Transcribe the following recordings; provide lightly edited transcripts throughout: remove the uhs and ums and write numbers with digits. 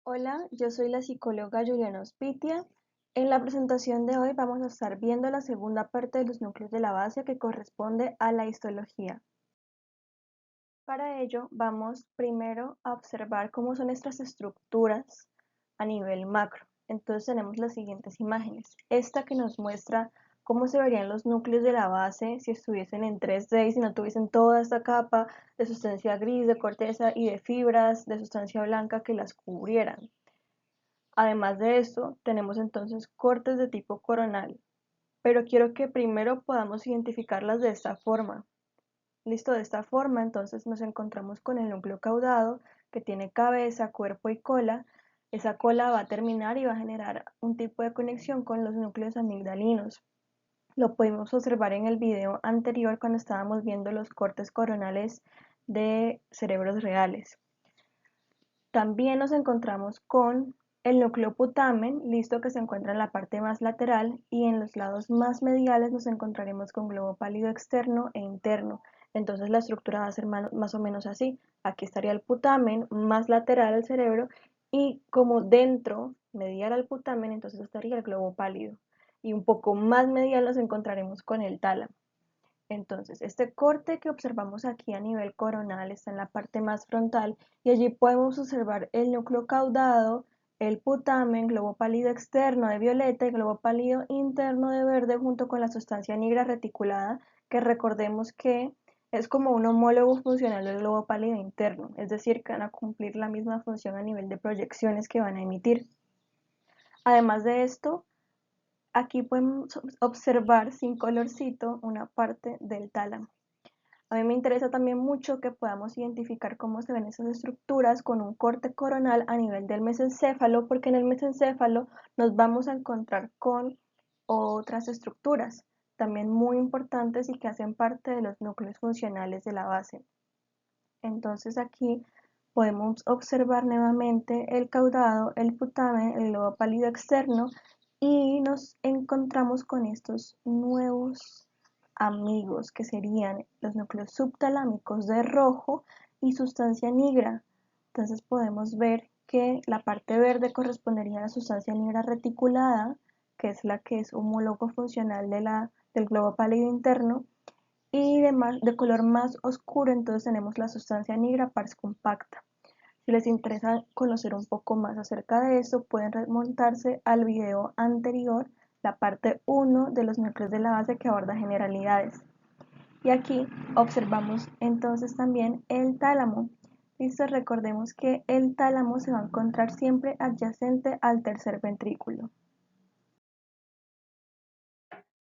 Hola, yo soy la psicóloga Juliana Ospitia. En la presentación de hoy vamos a estar viendo la segunda parte de los núcleos de la base que corresponde a la histología. Para ello vamos primero a observar cómo son estas estructuras a nivel macro. Entonces tenemos las siguientes imágenes. Esta que nos muestra cómo se verían los núcleos de la base si estuviesen en 3D y si no tuviesen toda esta capa de sustancia gris, de corteza y de fibras de sustancia blanca que las cubrieran. Además de esto, tenemos entonces cortes de tipo coronal, pero quiero que primero podamos identificarlas de esta forma. Listo, de esta forma entonces nos encontramos con el núcleo caudado que tiene cabeza, cuerpo y cola. Esa cola va a terminar y va a generar un tipo de conexión con los núcleos amigdalinos. Lo pudimos observar en el video anterior cuando estábamos viendo los cortes coronales de cerebros reales. También nos encontramos con el núcleo putamen, listo, que se encuentra en la parte más lateral, y en los lados más mediales nos encontraremos con globo pálido externo e interno. Entonces la estructura va a ser más o menos así. Aquí estaría el putamen más lateral al cerebro y como dentro, medial al putamen, entonces estaría el globo pálido. Y un poco más medial nos encontraremos con el tálamo. Entonces, este corte que observamos aquí a nivel coronal está en la parte más frontal y allí podemos observar el núcleo caudado, el putamen, globo pálido externo de violeta y globo pálido interno de verde junto con la sustancia negra reticulada, que recordemos que es como un homólogo funcional del globo pálido interno, es decir, que van a cumplir la misma función a nivel de proyecciones que van a emitir. Además de esto, aquí podemos observar sin colorcito una parte del tálamo. A mí me interesa también mucho que podamos identificar cómo se ven esas estructuras con un corte coronal a nivel del mesencéfalo, porque en el mesencéfalo nos vamos a encontrar con otras estructuras también muy importantes y que hacen parte de los núcleos funcionales de la base. Entonces aquí podemos observar nuevamente el caudado, el putamen, el globo pálido externo y nos encontramos con estos nuevos amigos que serían los núcleos subtalámicos de rojo y sustancia negra. Entonces podemos ver que la parte verde correspondería a la sustancia negra reticulada, que es la que es homólogo funcional del globo pálido interno, y de color más oscuro entonces tenemos la sustancia negra pars compacta. Si les interesa conocer un poco más acerca de esto, pueden remontarse al video anterior, la parte 1 de los núcleos de la base que aborda generalidades. Y aquí observamos entonces también el tálamo. Listo, recordemos que el tálamo se va a encontrar siempre adyacente al tercer ventrículo.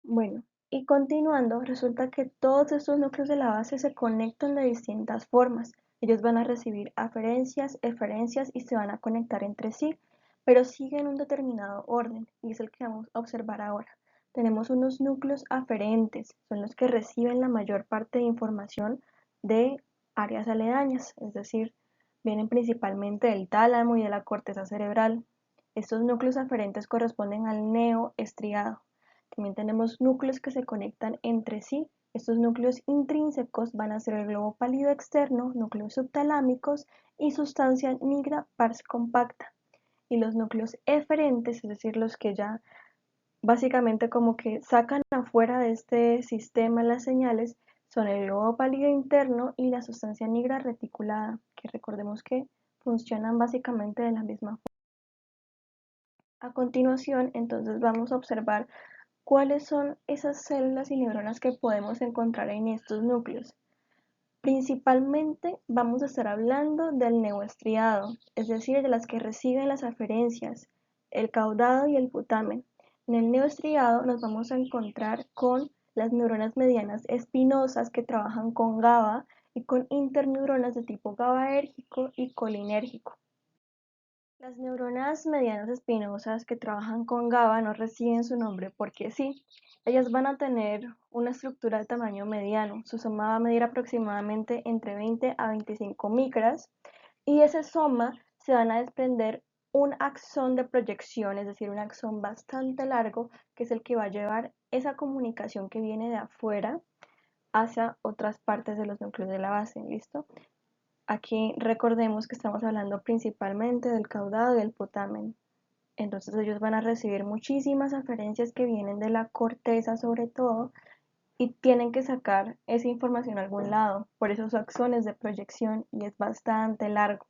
Bueno, y continuando, resulta que todos estos núcleos de la base se conectan de distintas formas. Ellos van a recibir aferencias, eferencias y se van a conectar entre sí, pero siguen un determinado orden, y es el que vamos a observar ahora. Tenemos unos núcleos aferentes, son los que reciben la mayor parte de información de áreas aledañas, es decir, vienen principalmente del tálamo y de la corteza cerebral. Estos núcleos aferentes corresponden al neoestriado. También tenemos núcleos que se conectan entre sí. Estos núcleos intrínsecos van a ser el globo pálido externo, núcleos subtalámicos y sustancia negra pars compacta. Y los núcleos eferentes, es decir, los que ya básicamente como que sacan afuera de este sistema las señales, son el globo pálido interno y la sustancia negra reticulada, que recordemos que funcionan básicamente de la misma forma. A continuación, entonces vamos a observar ¿cuáles son esas células y neuronas que podemos encontrar en estos núcleos? Principalmente vamos a estar hablando del neoestriado, es decir, de las que reciben las aferencias, el caudado y el putamen. En el neoestriado nos vamos a encontrar con las neuronas medianas espinosas que trabajan con GABA y con interneuronas de tipo GABAérgico y colinérgico. Las neuronas medianas espinosas que trabajan con GABA no reciben su nombre porque sí. Ellas van a tener una estructura de tamaño mediano. Su soma va a medir aproximadamente entre 20 a 25 micras y ese soma se van a desprender un axón de proyección, es decir, un axón bastante largo que es el que va a llevar esa comunicación que viene de afuera hacia otras partes de los núcleos de la base. ¿Listo? Aquí recordemos que estamos hablando principalmente del caudado y del putamen. Entonces ellos van a recibir muchísimas aferencias que vienen de la corteza sobre todo y tienen que sacar esa información a algún lado. Por eso su axón es de proyección y es bastante largo.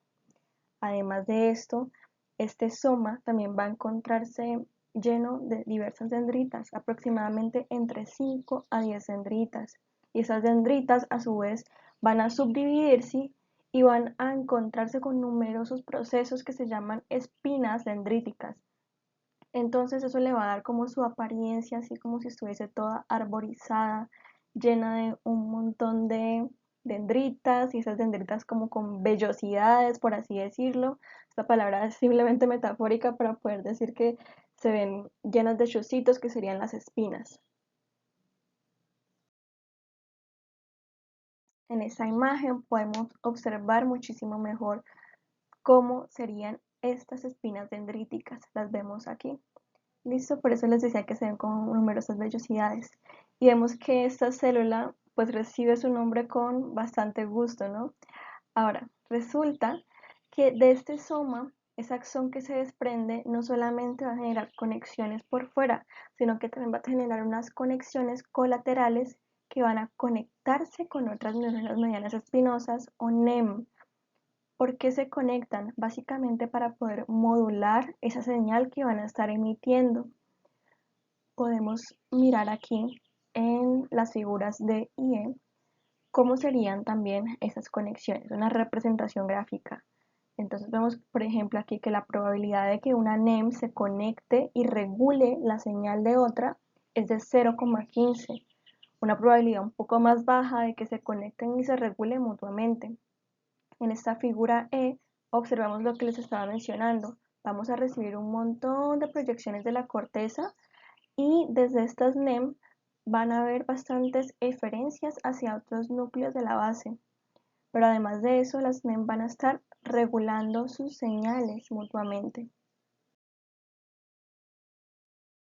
Además de esto, este soma también va a encontrarse lleno de diversas dendritas, aproximadamente entre 5 a 10 dendritas. Y esas dendritas a su vez van a subdividirse y van a encontrarse con numerosos procesos que se llaman espinas dendríticas. Entonces eso le va a dar como su apariencia, así como si estuviese toda arborizada, llena de un montón de dendritas y esas dendritas como con vellosidades, por así decirlo. Esta palabra es simplemente metafórica para poder decir que se ven llenas de chocitos que serían las espinas. En esa imagen podemos observar muchísimo mejor cómo serían estas espinas dendríticas. Las vemos aquí. Listo, por eso les decía que se ven con numerosas vellosidades. Y vemos que esta célula pues recibe su nombre con bastante gusto, ¿no? Ahora, resulta que de este soma, ese axón que se desprende no solamente va a generar conexiones por fuera, sino que también va a generar unas conexiones colaterales que van a conectarse con otras neuronas medianas espinosas o NEM. ¿Por qué se conectan? Básicamente para poder modular esa señal que van a estar emitiendo. Podemos mirar aquí en las figuras D y E cómo serían también esas conexiones, una representación gráfica. Entonces vemos, por ejemplo, aquí que la probabilidad de que una NEM se conecte y regule la señal de otra es de 0,15, una probabilidad un poco más baja de que se conecten y se regulen mutuamente. En esta figura E observamos lo que les estaba mencionando. Vamos a recibir un montón de proyecciones de la corteza y desde estas NEM van a haber bastantes eferencias hacia otros núcleos de la base. Pero además de eso, las NEM van a estar regulando sus señales mutuamente.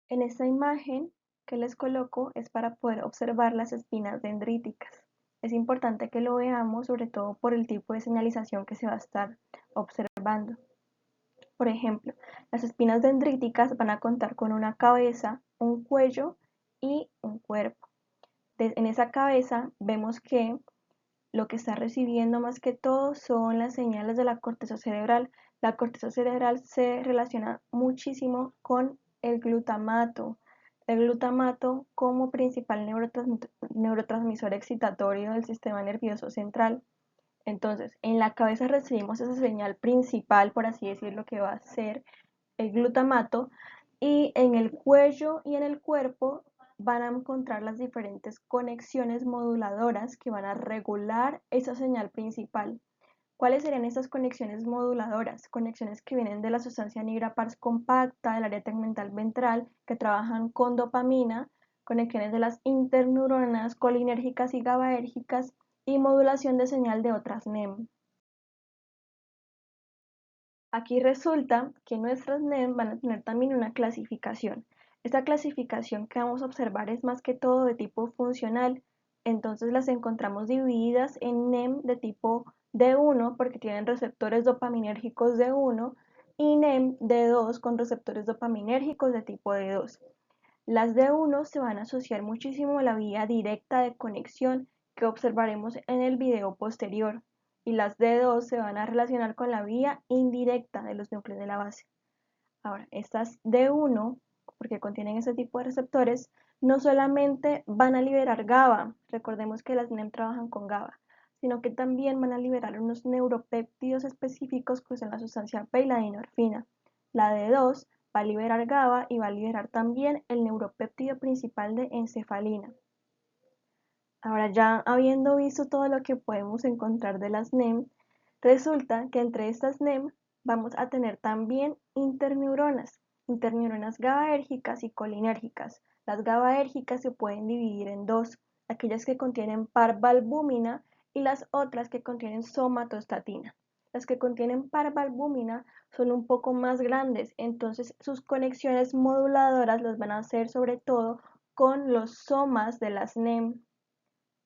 En esta imagen que les coloco es para poder observar las espinas dendríticas. Es importante que lo veamos, sobre todo por el tipo de señalización que se va a estar observando. Por ejemplo, las espinas dendríticas van a contar con una cabeza, un cuello y un cuerpo. En esa cabeza vemos que lo que está recibiendo más que todo son las señales de la corteza cerebral. La corteza cerebral se relaciona muchísimo con el glutamato. El glutamato como principal neurotransmisor excitatorio del sistema nervioso central. Entonces, en la cabeza recibimos esa señal principal, por así decirlo, que va a ser el glutamato, y en el cuello y en el cuerpo van a encontrar las diferentes conexiones moduladoras que van a regular esa señal principal. ¿Cuáles serían estas conexiones moduladoras? Conexiones que vienen de la sustancia nigra pars compacta, del área tegmental ventral, que trabajan con dopamina, conexiones de las interneuronas colinérgicas y GABAérgicas y modulación de señal de otras NEM. Aquí resulta que nuestras NEM van a tener también una clasificación. Esta clasificación que vamos a observar es más que todo de tipo funcional, entonces las encontramos divididas en NEM de tipo D1 porque tienen receptores dopaminérgicos D1 y NEM D2 con receptores dopaminérgicos de tipo D2. Las D1 se van a asociar muchísimo a la vía directa de conexión que observaremos en el video posterior y las D2 se van a relacionar con la vía indirecta de los núcleos de la base. Ahora, estas D1, porque contienen este tipo de receptores, no solamente van a liberar GABA, recordemos que las NEM trabajan con GABA, sino que también van a liberar unos neuropéptidos específicos que son la sustancia P y la dinorfina. La D2 va a liberar GABA y va a liberar también el neuropéptido principal de encefalina. Ahora ya habiendo visto todo lo que podemos encontrar de las NEM, resulta que entre estas NEM vamos a tener también interneuronas GABAérgicas y colinérgicas. Las GABAérgicas se pueden dividir en dos, aquellas que contienen parvalbúmina y las otras que contienen somatostatina. Las que contienen parvalbúmina son un poco más grandes, entonces sus conexiones moduladoras las van a hacer sobre todo con los somas de las NEM.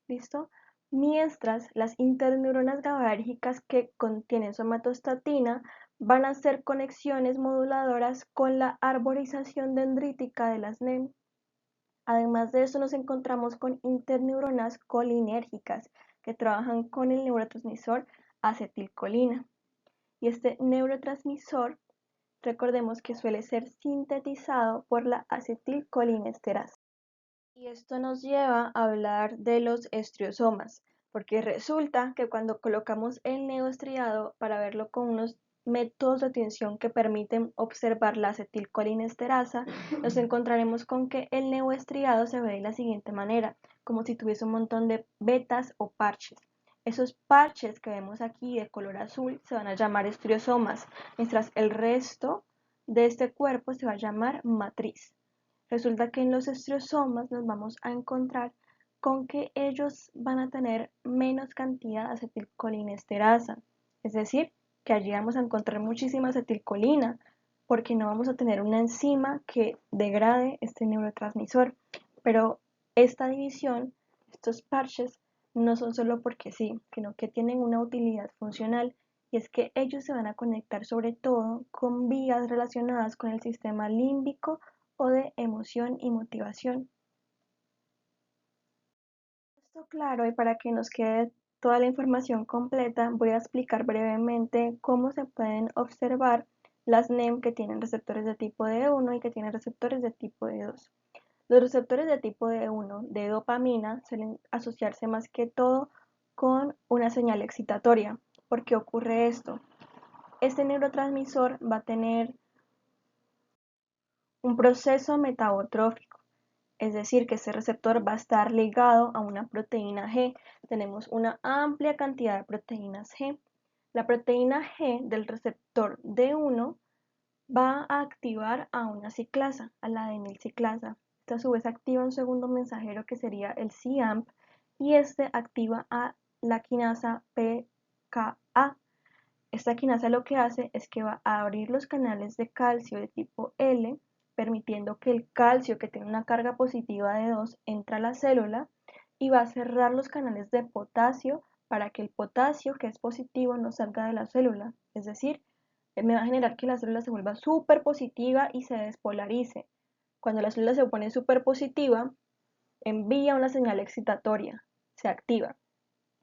¿Listo? mientras las interneuronas GABAérgicas que contienen somatostatina van a hacer conexiones moduladoras con la arborización dendrítica de las NEM. Además de eso, nos encontramos con interneuronas colinérgicas que trabajan con el neurotransmisor acetilcolina. Y este neurotransmisor, recordemos que suele ser sintetizado por la acetilcolinesterasa. Y esto nos lleva a hablar de los estriosomas, porque resulta que cuando colocamos el neoestriado para verlo con unos métodos de tinción que permiten observar la acetilcolinesterasa, nos encontraremos con que el neoestriado se ve de la siguiente manera, como si tuviese un montón de vetas o parches. Esos parches que vemos aquí de color azul se van a llamar estriosomas, mientras el resto de este cuerpo se va a llamar matriz. Resulta que en los estriosomas nos vamos a encontrar con que ellos van a tener menos cantidad de acetilcolinesterasa, es decir, que allí vamos a encontrar muchísima acetilcolina, porque no vamos a tener una enzima que degrade este neurotransmisor. Pero esta división, estos parches, no son solo porque sí, sino que tienen una utilidad funcional, y es que ellos se van a conectar sobre todo con vías relacionadas con el sistema límbico o de emoción y motivación. Esto claro, y para que nos quede toda la información completa, voy a explicar brevemente cómo se pueden observar las NEM que tienen receptores de tipo D1 y que tienen receptores de tipo D2. Los receptores de tipo D1 de dopamina suelen asociarse más que todo con una señal excitatoria. ¿Por qué ocurre esto? Este neurotransmisor va a tener un proceso metabotrófico, es decir, que ese receptor va a estar ligado a una proteína G. Tenemos una amplia cantidad de proteínas G. La proteína G del receptor D1 va a activar a una ciclasa, a la adenilciclasa. Esta a su vez activa un segundo mensajero que sería el CAMP y este activa a la quinasa PKA. Esta quinasa lo que hace es que va a abrir los canales de calcio de tipo L, permitiendo que el calcio que tiene una carga positiva de 2 entre a la célula y va a cerrar los canales de potasio para que el potasio que es positivo no salga de la célula. Es decir, me va a generar que la célula se vuelva súper positiva y se despolarice. Cuando la célula se pone súper positiva, envía una señal excitatoria, se activa.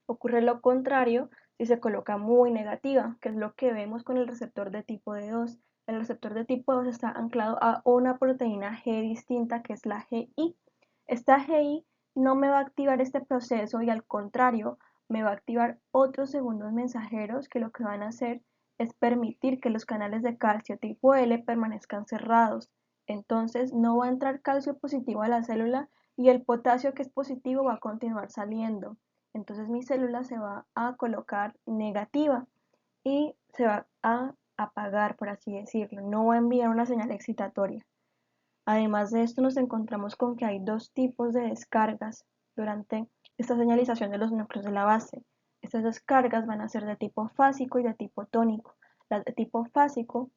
Ocurre lo contrario si se coloca muy negativa, que es lo que vemos con el receptor de tipo D2. El receptor de tipo 2 está anclado a una proteína G distinta que es la GI. Esta GI no me va a activar este proceso y al contrario, me va a activar otros segundos mensajeros que lo que van a hacer es permitir que los canales de calcio tipo L permanezcan cerrados. Entonces no va a entrar calcio positivo a la célula y el potasio que es positivo va a continuar saliendo. Entonces mi célula se va a colocar negativa y se va a apagar, por así decirlo. No va a enviar una señal excitatoria. Además de esto, nos encontramos con que hay dos tipos de descargas durante esta señalización de los núcleos de la base. Estas descargas van a ser de tipo fásico y de tipo tónico. Las de tipo fásico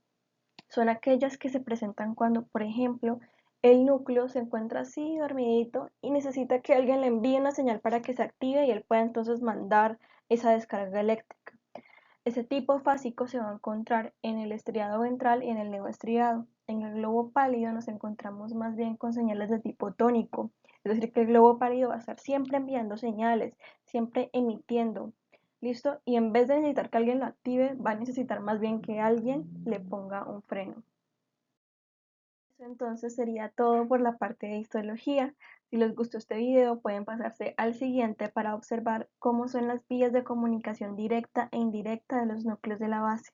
son aquellas que se presentan cuando, por ejemplo, el núcleo se encuentra así dormidito y necesita que alguien le envíe una señal para que se active y él pueda entonces mandar esa descarga eléctrica. Ese tipo fásico se va a encontrar en el estriado ventral y en el neoestriado. En el globo pálido nos encontramos más bien con señales de tipo tónico, es decir, que el globo pálido va a estar siempre enviando señales, siempre emitiendo. ¿Listo? Y en vez de necesitar que alguien lo active, va a necesitar más bien que alguien le ponga un freno. Eso entonces sería todo por la parte de histología. Si les gustó este video, pueden pasarse al siguiente para observar cómo son las vías de comunicación directa e indirecta de los núcleos de la base.